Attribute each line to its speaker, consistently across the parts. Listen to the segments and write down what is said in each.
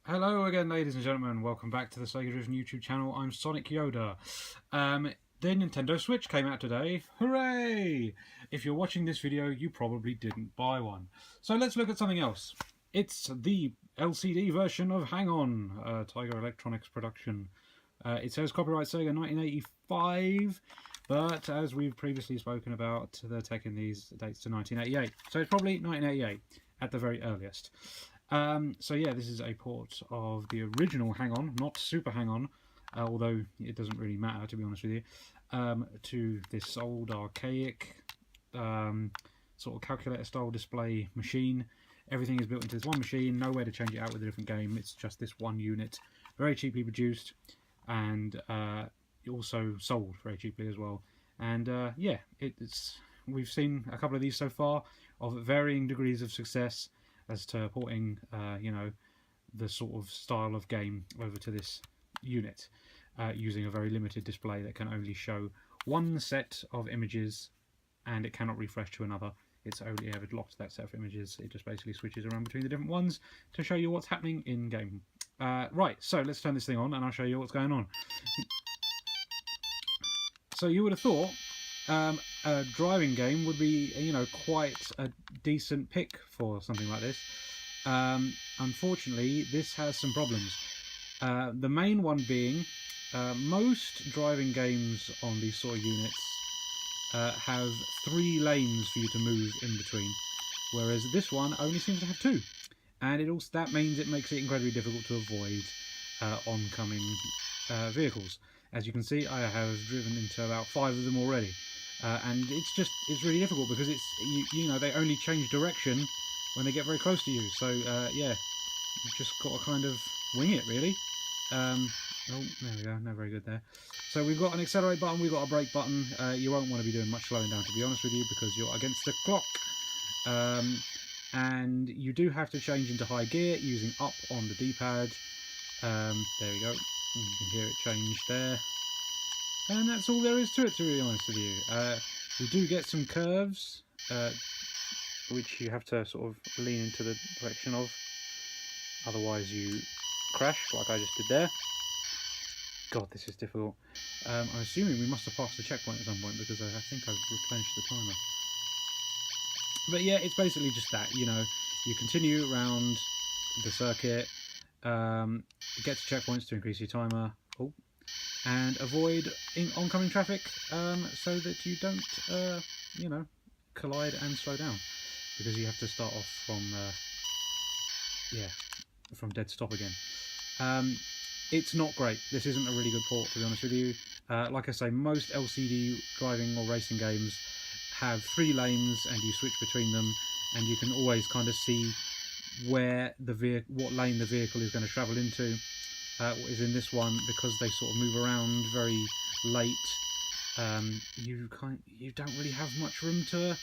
Speaker 1: Hello again, ladies and gentlemen. Welcome back to the SEGADriven YouTube channel. I'm Sonic Yoda. The Nintendo Switch came out today. Hooray! If you're watching this video, you probably didn't buy one. So let's look at something else. It's the LCD version of Hang On, Tiger Electronics production. It says copyright Sega 1985, but as we've previously spoken about, they're taking these dates to 1988. So it's probably 1988 at the very earliest. So yeah, this is a port of the original Hang On, not Super Hang On, although it doesn't really matter, to be honest with you, to this old archaic sort of calculator style display machine. Everything is built into this one machine, nowhere to change it out with a different game. It's just this one unit, very cheaply produced, and also sold very cheaply as well. And yeah, we've seen a couple of these so far of varying degrees of success as to porting, you know, the sort of style of game over to this unit, using a very limited display that can only show one set of images and it cannot refresh to another. It's only ever locked to that set of images. It just basically switches around between the different ones to show you what's happening in game. Right, so let's turn this thing on and I'll show you what's going on. So you would have thought a driving game would be, you know, quite a decent pick for something like this. Unfortunately, this has some problems. The main one being, most driving games on these sort of units have 3 lanes for you to move in between, whereas this one only seems to have 2. And that means it makes it incredibly difficult to avoid oncoming vehicles. As you can see, I have driven into about 5 of them already. And it's really difficult because you know, they only change direction when they get very close to you. So yeah, you've just got to kind of wing it, really. Oh, there we go, no, very good there. So we've got an accelerate button, we've got a brake button. You won't want to be doing much slowing down, to be honest with you, because you're against the clock. And you do have to change into high gear using up on the D-pad. There we go, you can hear it change there. And that's all there is to it, to be honest with you. We do get some curves, which you have to sort of lean into the direction of. Otherwise you crash, like I just did there. God, this is difficult. I'm assuming we must have passed the checkpoint at some point, because I think I've replenished the timer. But yeah, it's basically just that, you know. You continue around the circuit, get to checkpoints to increase your timer. Oh. And avoid oncoming traffic, so that you don't, you know, collide and slow down, because you have to start off from, yeah, from dead stop again. It's not great. This isn't a really good port, to be honest with you. Like I say, most LCD driving or racing games have 3 lanes, and you switch between them, and you can always kind of see where what lane the vehicle is going to travel into. What is in this one, because they sort of move around very late, you don't really have much room to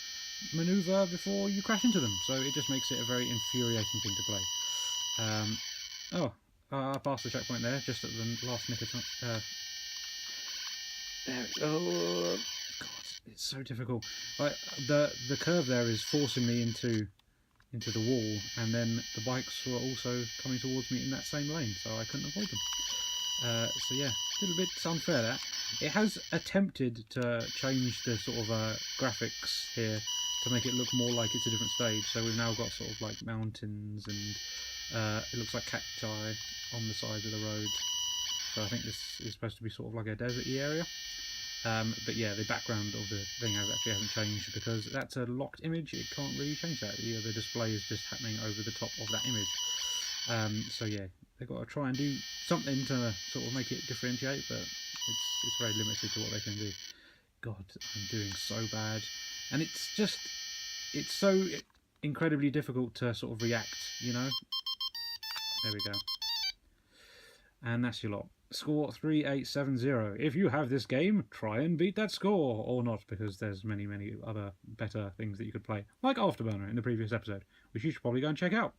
Speaker 1: manoeuvre before you crash into them, so it just makes it a very infuriating thing to play. I passed the checkpoint there, just at the last nick of time. There we go. God, it's so difficult. Like the curve there is forcing me into the wall, and then the bikes were also coming towards me in that same lane, so I couldn't avoid them. So yeah, a little bit unfair that. It has attempted to change the sort of graphics here to make it look more like it's a different stage, so we've now got sort of like mountains, and it looks like cacti on the side of the road. So I think this is supposed to be sort of like a deserty area. But yeah, the background of the thing actually hasn't changed, because that's a locked image. It can't really change that. You know, the display is just happening over the top of that image. So yeah, they've got to try and do something to sort of make it differentiate, but it's very limited to what they can do. God, I'm doing so bad, and it's so incredibly difficult to sort of react, you know. There we go, and that's your lot. Score 3870. If you have this game, try and beat that score, or not, because there's many other better things that you could play, like Afterburner in the previous episode, which you should probably go and check out.